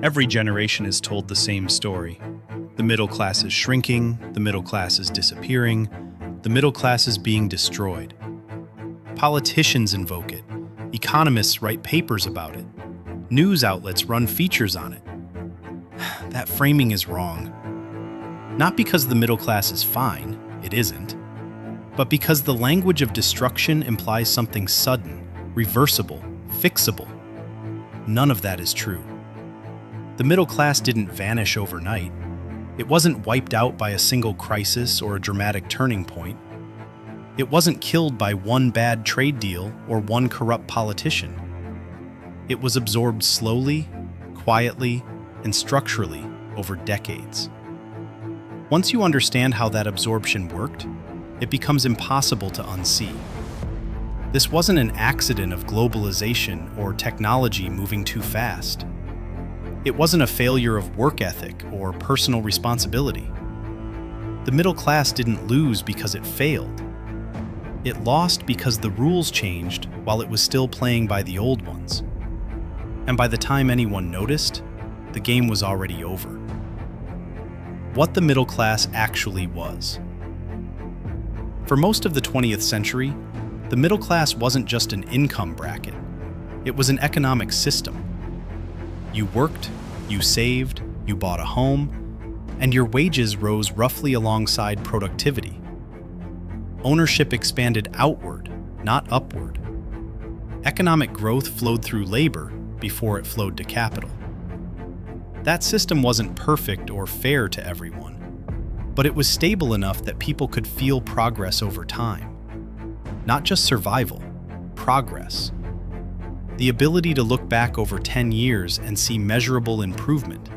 Every generation is told the same story. The middle class is shrinking, the middle class is disappearing, the middle class is being destroyed. Politicians invoke it, economists write papers about it, news outlets run features on it. That framing is wrong. Not because the middle class is fine, it isn't, but because the language of destruction implies something sudden, reversible, fixable. None of that is true. The middle class didn't vanish overnight. It wasn't wiped out by a single crisis or a dramatic turning point. It wasn't killed by one bad trade deal or one corrupt politician. It was absorbed slowly, quietly, and structurally over decades. Once you understand how that absorption worked, it becomes impossible to unsee. This wasn't an accident of globalization or technology moving too fast. It wasn't a failure of work ethic or personal responsibility. The middle class didn't lose because it failed. It lost because the rules changed while it was still playing by the old ones. And by the time anyone noticed, the game was already over. What the middle class actually was. For most of the 20th century, the middle class wasn't just an income bracket. It was an economic system. You worked, you saved, you bought a home, and your wages rose roughly alongside productivity. Ownership expanded outward, not upward. Economic growth flowed through labor before it flowed to capital. That system wasn't perfect or fair to everyone, but it was stable enough that people could feel progress over time. Not just survival, progress. The ability to look back over 10 years and see measurable improvement.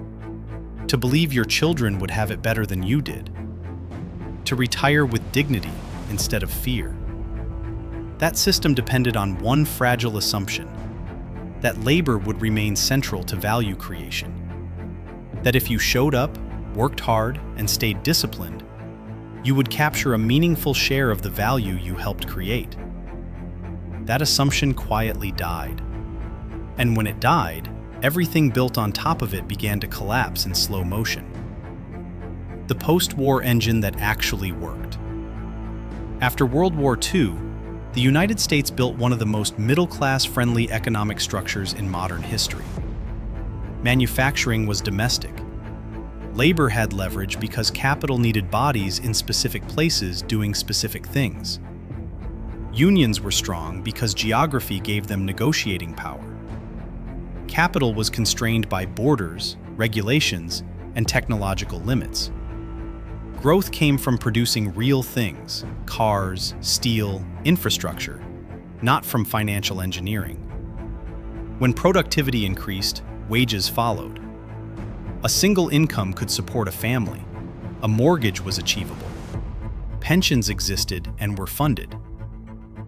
To believe your children would have it better than you did. To retire with dignity instead of fear. That system depended on one fragile assumption: that labor would remain central to value creation. That if you showed up, worked hard, and stayed disciplined, you would capture a meaningful share of the value you helped create. That assumption quietly died. And when it died, everything built on top of it began to collapse in slow motion. The post-war engine that actually worked. After World War II, the United States built one of the most middle-class-friendly economic structures in modern history. Manufacturing was domestic. Labor had leverage because capital needed bodies in specific places doing specific things. Unions were strong because geography gave them negotiating power. Capital was constrained by borders, regulations, and technological limits. Growth came from producing real things, cars, steel, infrastructure, not from financial engineering. When productivity increased, wages followed. A single income could support a family. A mortgage was achievable. Pensions existed and were funded.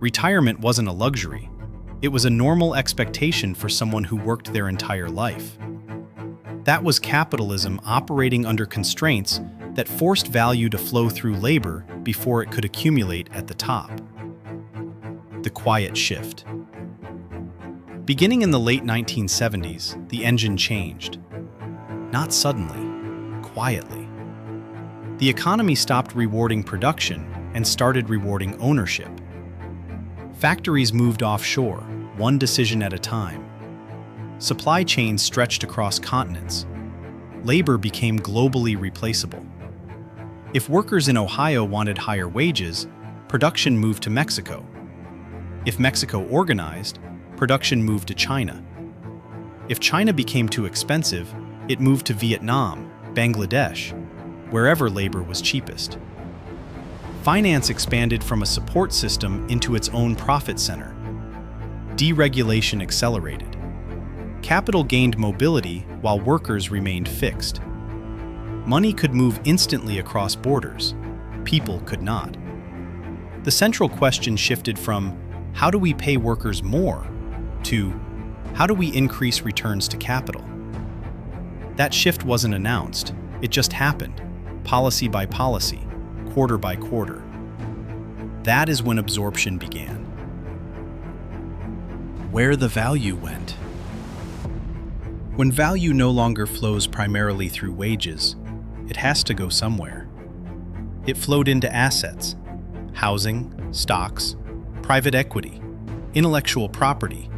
Retirement wasn't a luxury. It was a normal expectation for someone who worked their entire life. That was capitalism operating under constraints that forced value to flow through labor before it could accumulate at the top. The quiet shift. Beginning in the late 1970s, the engine changed. Not suddenly, quietly. The economy stopped rewarding production and started rewarding ownership. Factories moved offshore, one decision at a time. Supply chains stretched across continents. Labor became globally replaceable. If workers in Ohio wanted higher wages, production moved to Mexico. If Mexico organized, production moved to China. If China became too expensive, it moved to Vietnam, Bangladesh, wherever labor was cheapest. Finance expanded from a support system into its own profit center. Deregulation accelerated. Capital gained mobility while workers remained fixed. Money could move instantly across borders. People could not. The central question shifted from, how do we pay workers more, to, how do we increase returns to capital? That shift wasn't announced. It just happened, policy by policy, quarter by quarter. That is when absorption began. Where the value went. When value no longer flows primarily through wages, it has to go somewhere. It flowed into assets: housing, stocks, private equity, intellectual property,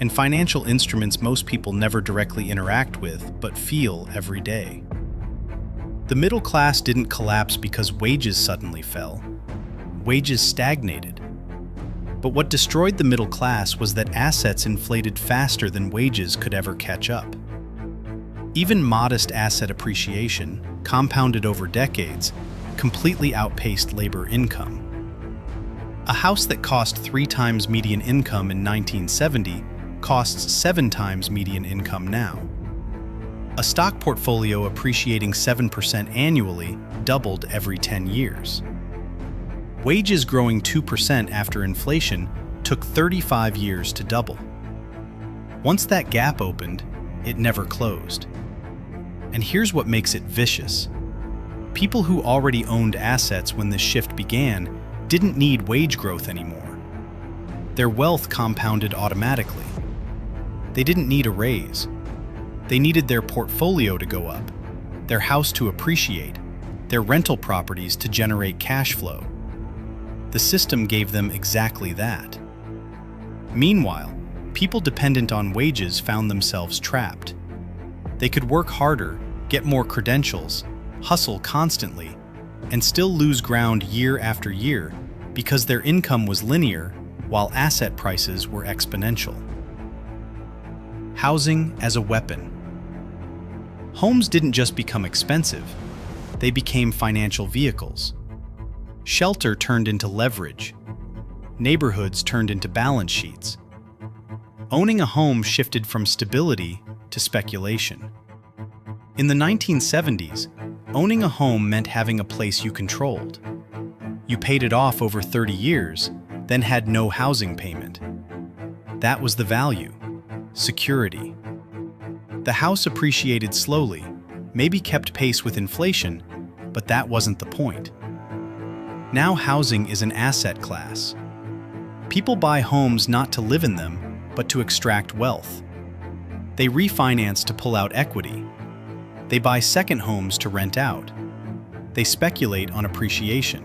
and financial instruments most people never directly interact with but feel every day. The middle class didn't collapse because wages suddenly fell. Wages stagnated. But what destroyed the middle class was that assets inflated faster than wages could ever catch up. Even modest asset appreciation, compounded over decades, completely outpaced labor income. A house that cost 3 times median income in 1970 costs 7 times median income now. A stock portfolio appreciating 7% annually doubled every 10 years. Wages growing 2% after inflation took 35 years to double. Once that gap opened, it never closed. And here's what makes it vicious. People who already owned assets when this shift began didn't need wage growth anymore. Their wealth compounded automatically. They didn't need a raise. They needed their portfolio to go up, their house to appreciate, their rental properties to generate cash flow. The system gave them exactly that. Meanwhile, people dependent on wages found themselves trapped. They could work harder, get more credentials, hustle constantly, and still lose ground year after year because their income was linear while asset prices were exponential. Housing as a weapon. Homes didn't just become expensive, they became financial vehicles. Shelter turned into leverage. Neighborhoods turned into balance sheets. Owning a home shifted from stability to speculation. In the 1970s, owning a home meant having a place you controlled. You paid it off over 30 years, then had no housing payment. That was the value: security. The house appreciated slowly, maybe kept pace with inflation, but that wasn't the point. Now housing is an asset class. People buy homes not to live in them, but to extract wealth. They refinance to pull out equity. They buy second homes to rent out. They speculate on appreciation.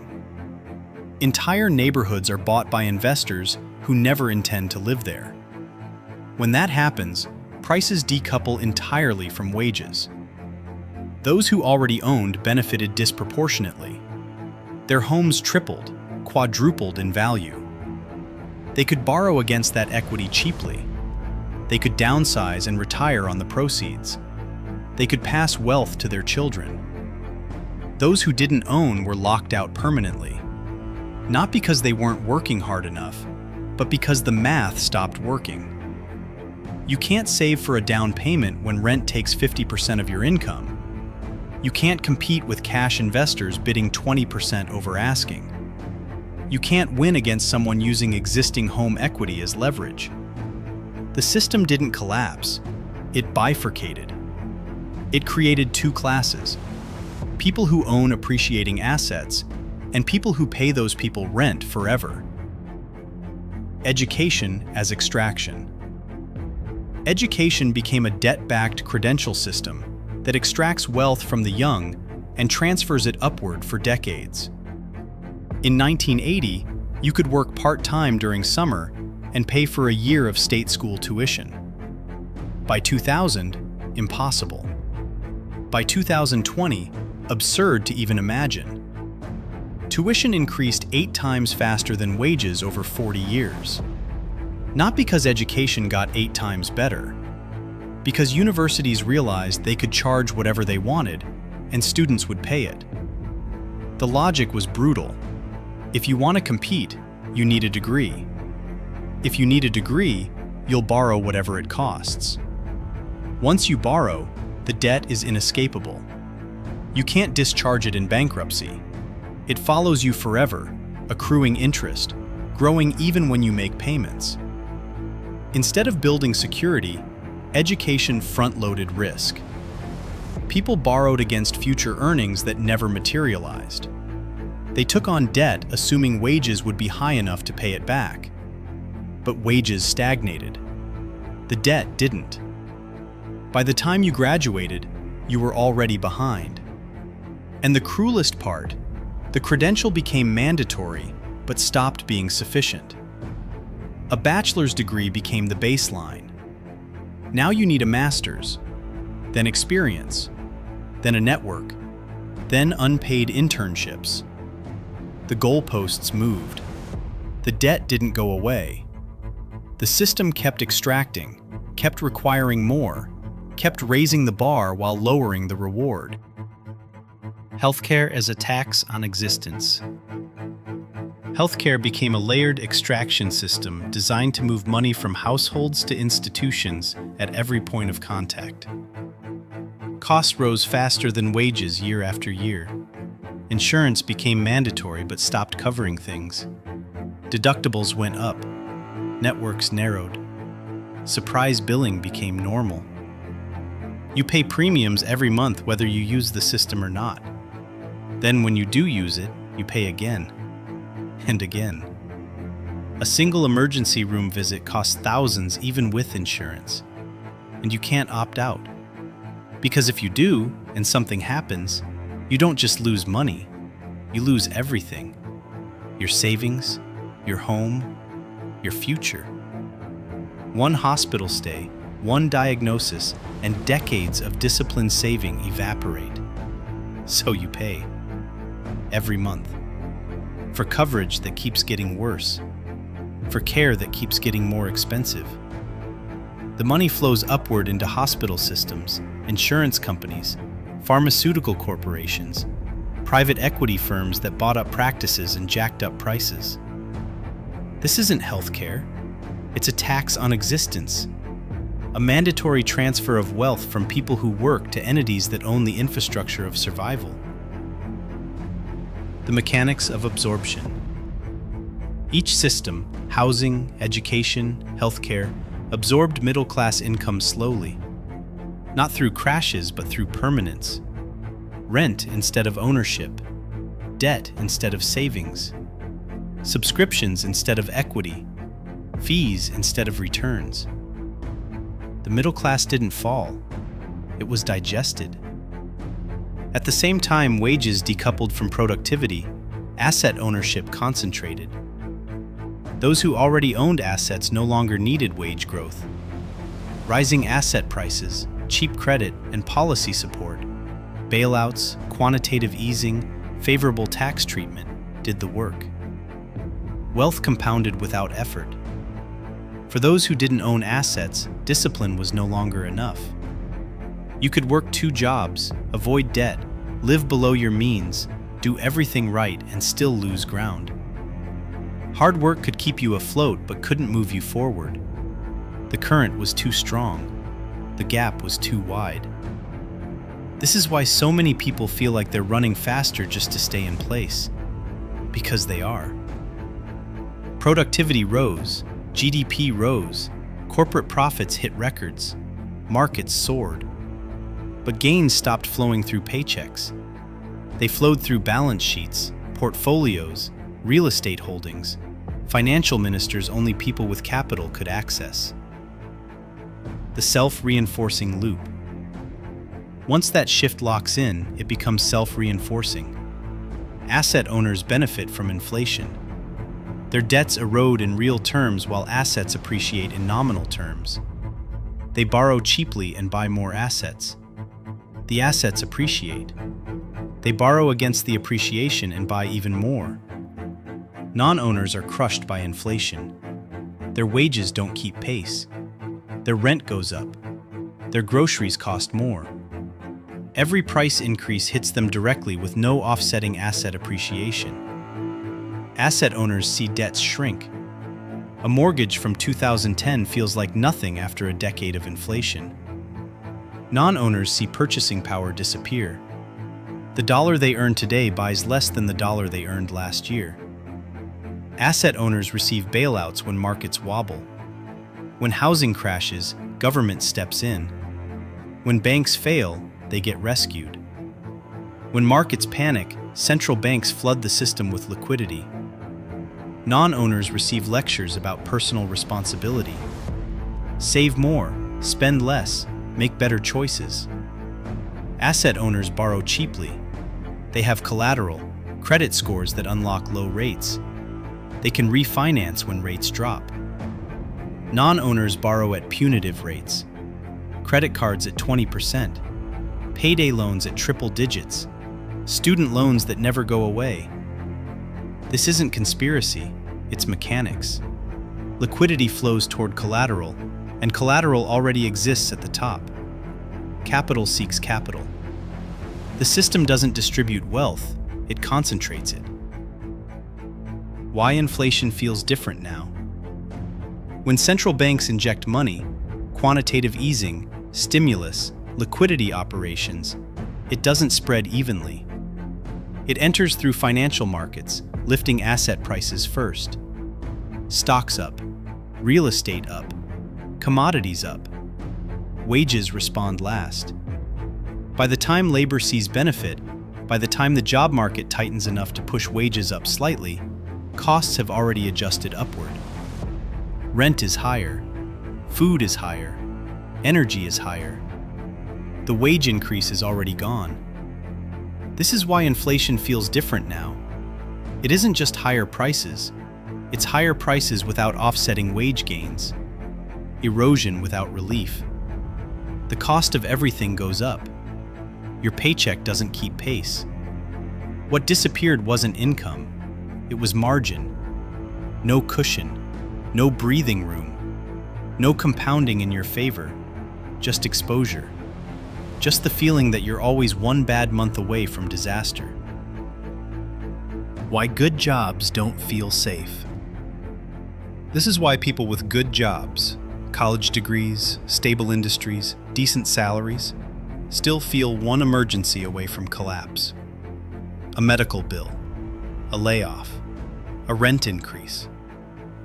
Entire neighborhoods are bought by investors who never intend to live there. When that happens, prices decouple entirely from wages. Those who already owned benefited disproportionately. Their homes tripled, quadrupled in value. They could borrow against that equity cheaply. They could downsize and retire on the proceeds. They could pass wealth to their children. Those who didn't own were locked out permanently. Not because they weren't working hard enough, but because the math stopped working. You can't save for a down payment when rent takes 50% of your income. You can't compete with cash investors bidding 20% over asking. You can't win against someone using existing home equity as leverage. The system didn't collapse, it bifurcated. It created 2 classes: people who own appreciating assets and people who pay those people rent forever. Education as extraction. Education became a debt-backed credential system that extracts wealth from the young and transfers it upward for decades. In 1980, you could work part-time during summer and pay for a year of state school tuition. By 2000, impossible. By 2020, absurd to even imagine. Tuition increased 8 times faster than wages over 40 years. Not because education got 8 times better, because universities realized they could charge whatever they wanted and students would pay it. The logic was brutal. If you want to compete, you need a degree. If you need a degree, you'll borrow whatever it costs. Once you borrow, the debt is inescapable. You can't discharge it in bankruptcy. It follows you forever, accruing interest, growing even when you make payments. Instead of building security, education front-loaded risk. People borrowed against future earnings that never materialized. They took on debt assuming wages would be high enough to pay it back. But wages stagnated. The debt didn't. By the time you graduated, you were already behind. And the cruelest part, the credential became mandatory but stopped being sufficient. A bachelor's degree became the baseline. Now you need a master's, then experience, then a network, then unpaid internships. The goalposts moved. The debt didn't go away. The system kept extracting, kept requiring more, kept raising the bar while lowering the reward. Healthcare as a tax on existence. Healthcare became a layered extraction system designed to move money from households to institutions at every point of contact. Costs rose faster than wages year after year. Insurance became mandatory but stopped covering things. Deductibles went up. Networks narrowed. Surprise billing became normal. You pay premiums every month whether you use the system or not. Then when you do use it, you pay again. And again. A single emergency room visit costs thousands even with insurance. And you can't opt out. Because if you do, and something happens, you don't just lose money, you lose everything. Your savings, your home, your future. One hospital stay, one diagnosis, and decades of disciplined saving evaporate. So you pay. Every month. For coverage that keeps getting worse. For care that keeps getting more expensive. The money flows upward into hospital systems, insurance companies, pharmaceutical corporations, private equity firms that bought up practices and jacked up prices. This isn't healthcare. It's a tax on existence. A mandatory transfer of wealth from people who work to entities that own the infrastructure of survival. The mechanics of absorption. Each system, housing, education, healthcare, absorbed middle-class income slowly. Not through crashes, but through permanence. Rent instead of ownership. Debt instead of savings. Subscriptions instead of equity. Fees instead of returns. The middle class didn't fall. It was digested. At the same time wages decoupled from productivity, asset ownership concentrated. Those who already owned assets no longer needed wage growth. Rising asset prices, cheap credit, and policy support, bailouts, quantitative easing, favorable tax treatment did the work. Wealth compounded without effort. For those who didn't own assets, discipline was no longer enough. You could work 2 jobs, avoid debt, live below your means, do everything right, and still lose ground. Hard work could keep you afloat but couldn't move you forward. The current was too strong. The gap was too wide. This is why so many people feel like they're running faster just to stay in place. Because they are. Productivity rose, GDP rose, corporate profits hit records, markets soared. But gains stopped flowing through paychecks. They flowed through balance sheets, portfolios, real estate holdings, financial ministers only people with capital could access. The self-reinforcing loop. Once that shift locks in, it becomes self-reinforcing. Asset owners benefit from inflation. Their debts erode in real terms while assets appreciate in nominal terms. They borrow cheaply and buy more assets. The assets appreciate. They borrow against the appreciation and buy even more. Non-owners are crushed by inflation. Their wages don't keep pace. Their rent goes up. Their groceries cost more. Every price increase hits them directly with no offsetting asset appreciation. Asset owners see debts shrink. A mortgage from 2010 feels like nothing after a decade of inflation. Non-owners see purchasing power disappear. The dollar they earn today buys less than the dollar they earned last year. Asset owners receive bailouts when markets wobble. When housing crashes, government steps in. When banks fail, they get rescued. When markets panic, central banks flood the system with liquidity. Non-owners receive lectures about personal responsibility. Save more, spend less, make better choices. Asset owners borrow cheaply. They have collateral, credit scores that unlock low rates. They can refinance when rates drop. Non-owners borrow at punitive rates. Credit cards at 20%. Payday loans at triple digits. Student loans that never go away. This isn't conspiracy, it's mechanics. Liquidity flows toward collateral, and collateral already exists at the top. Capital seeks capital. The system doesn't distribute wealth, it concentrates it. Why inflation feels different now? When central banks inject money, quantitative easing, stimulus, liquidity operations, it doesn't spread evenly. It enters through financial markets, lifting asset prices first. Stocks up, real estate up, commodities up. Wages respond last. By the time labor sees benefit, by the time the job market tightens enough to push wages up slightly, costs have already adjusted upward. Rent is higher, food is higher, energy is higher. The wage increase is already gone. This is why inflation feels different now. It isn't just higher prices, it's higher prices without offsetting wage gains, erosion without relief. The cost of everything goes up. Your paycheck doesn't keep pace. What disappeared wasn't income, it was margin. No cushion, no breathing room, no compounding in your favor, just exposure. Just the feeling that you're always one bad month away from disaster. Why good jobs don't feel safe. This is why people with good jobs, college degrees, stable industries, decent salaries, still feel one emergency away from collapse. A medical bill, a layoff, a rent increase,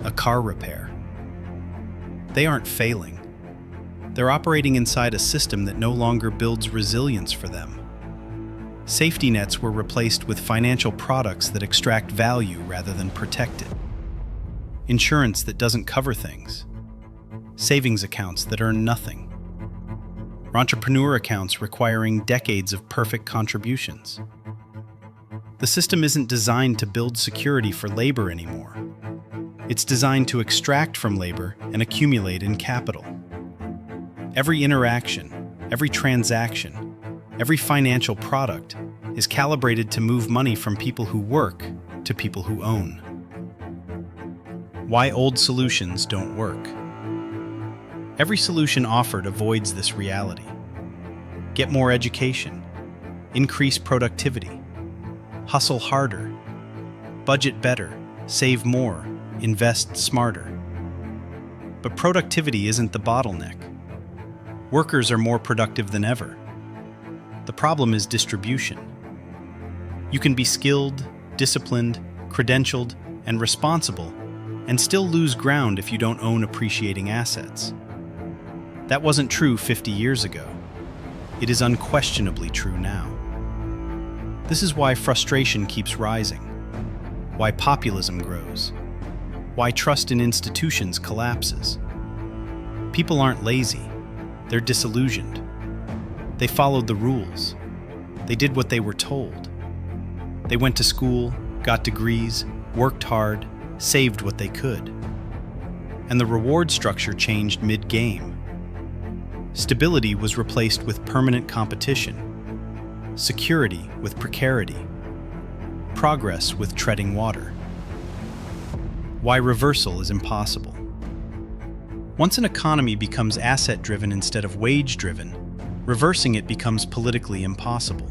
a car repair. They aren't failing. They're operating inside a system that no longer builds resilience for them. Safety nets were replaced with financial products that extract value rather than protect it. Insurance that doesn't cover things. Savings accounts that earn nothing. Entrepreneur accounts requiring decades of perfect contributions. The system isn't designed to build security for labor anymore. It's designed to extract from labor and accumulate in capital. Every interaction, every transaction, every financial product is calibrated to move money from people who work to people who own. Why old solutions don't work. Every solution offered avoids this reality. Get more education, increase productivity, hustle harder, budget better, save more, invest smarter. But productivity isn't the bottleneck. Workers are more productive than ever. The problem is distribution. You can be skilled, disciplined, credentialed, and responsible, and still lose ground if you don't own appreciating assets. That wasn't true 50 years ago. It is unquestionably true now. This is why frustration keeps rising, why populism grows, why trust in institutions collapses. People aren't lazy. They're disillusioned. They followed the rules. They did what they were told. They went to school, got degrees, worked hard, saved what they could. And the reward structure changed mid-game. Stability was replaced with permanent competition, security with precarity, progress with treading water. Why reversal is impossible. Once an economy becomes asset-driven instead of wage-driven, reversing it becomes politically impossible.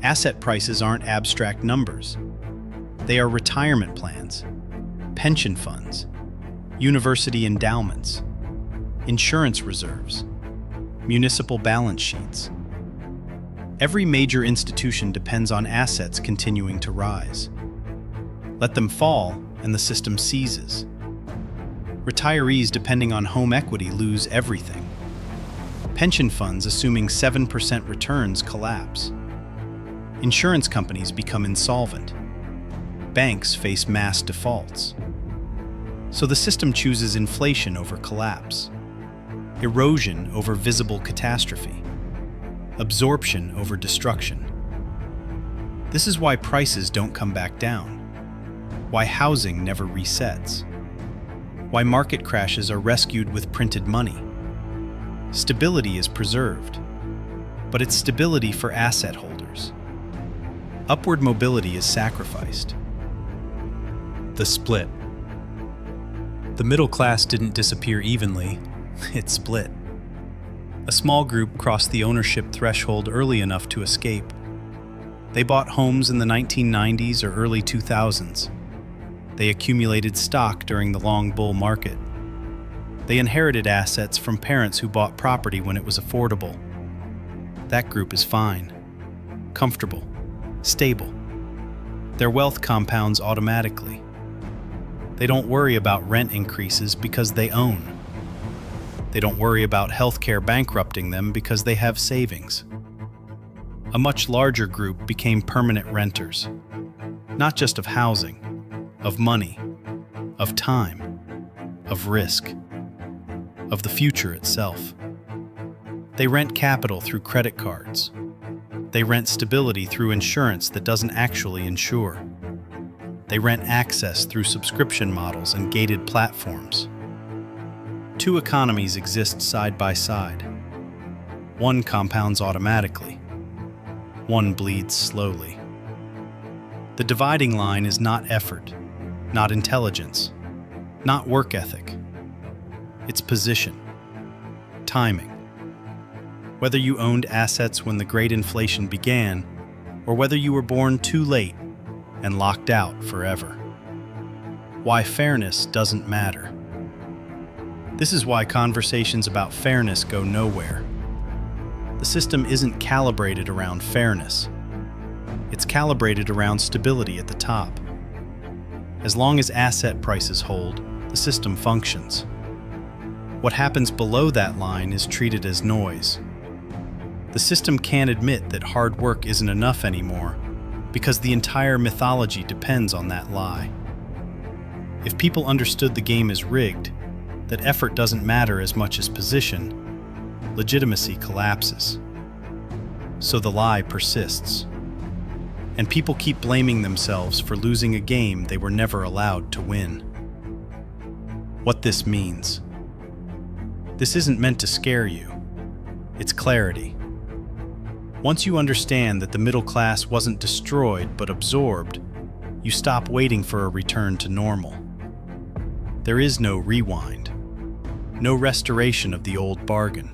Asset prices aren't abstract numbers. They are retirement plans, pension funds, university endowments, insurance reserves, municipal balance sheets. Every major institution depends on assets continuing to rise. Let them fall, and the system seizes. Retirees depending on home equity lose everything. Pension funds assuming 7% returns collapse. Insurance companies become insolvent. Banks face mass defaults. So the system chooses inflation over collapse. erosion over visible catastrophe, absorption over destruction. This is why prices don't come back down, why housing never resets, why market crashes are rescued with printed money. Stability is preserved, but it's stability for asset holders. Upward mobility is sacrificed. The split. The middle class didn't disappear evenly, it split. A small group crossed the ownership threshold early enough to escape. They bought homes in the 1990s or early 2000s. They accumulated stock during the long bull market. They inherited assets from parents who bought property when it was affordable. That group is fine, comfortable, stable. Their wealth compounds automatically. They don't worry about rent increases because they own. They don't worry about healthcare bankrupting them because they have savings. A much larger group became permanent renters, not just of housing, of money, of time, of risk, of the future itself. They rent capital through credit cards. They rent stability through insurance that doesn't actually insure. They rent access through subscription models and gated platforms. Two economies exist side by side. One compounds automatically. One bleeds slowly. The dividing line is not effort, not intelligence, not work ethic. It's position, timing. Whether you owned assets when the great inflation began, or whether you were born too late and locked out forever. Why fairness doesn't matter. This is why conversations about fairness go nowhere. The system isn't calibrated around fairness. It's calibrated around stability at the top. As long as asset prices hold, the system functions. What happens below that line is treated as noise. The system can't admit that hard work isn't enough anymore because the entire mythology depends on that lie. If people understood the game is rigged, that effort doesn't matter as much as position, legitimacy collapses. So the lie persists. And people keep blaming themselves for losing a game they were never allowed to win. What this means. This isn't meant to scare you. It's clarity. Once you understand that the middle class wasn't destroyed but absorbed, you stop waiting for a return to normal. There is no rewind, no restoration of the old bargain.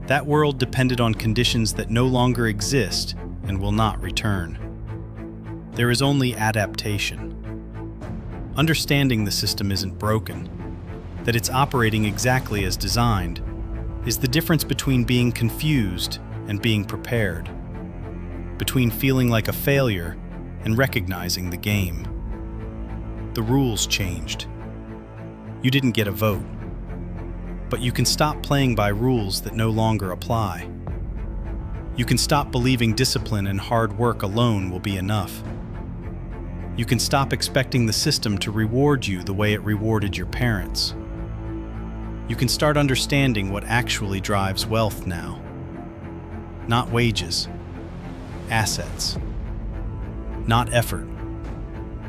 That world depended on conditions that no longer exist and will not return. There is only adaptation. Understanding the system isn't broken, that it's operating exactly as designed, is the difference between being confused and being prepared, between feeling like a failure and recognizing the game. The rules changed. You didn't get a vote, but you can stop playing by rules that no longer apply. You can stop believing discipline and hard work alone will be enough. You can stop expecting the system to reward you the way it rewarded your parents. You can start understanding what actually drives wealth now. Not wages, assets. Not effort,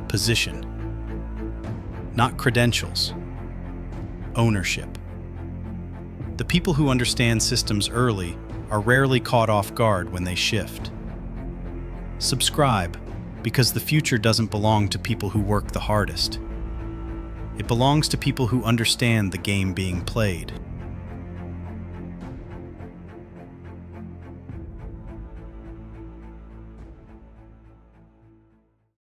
position. Not credentials, ownership. The people who understand systems early are rarely caught off guard when they shift. Subscribe, because the future doesn't belong to people who work the hardest. It belongs to people who understand the game being played.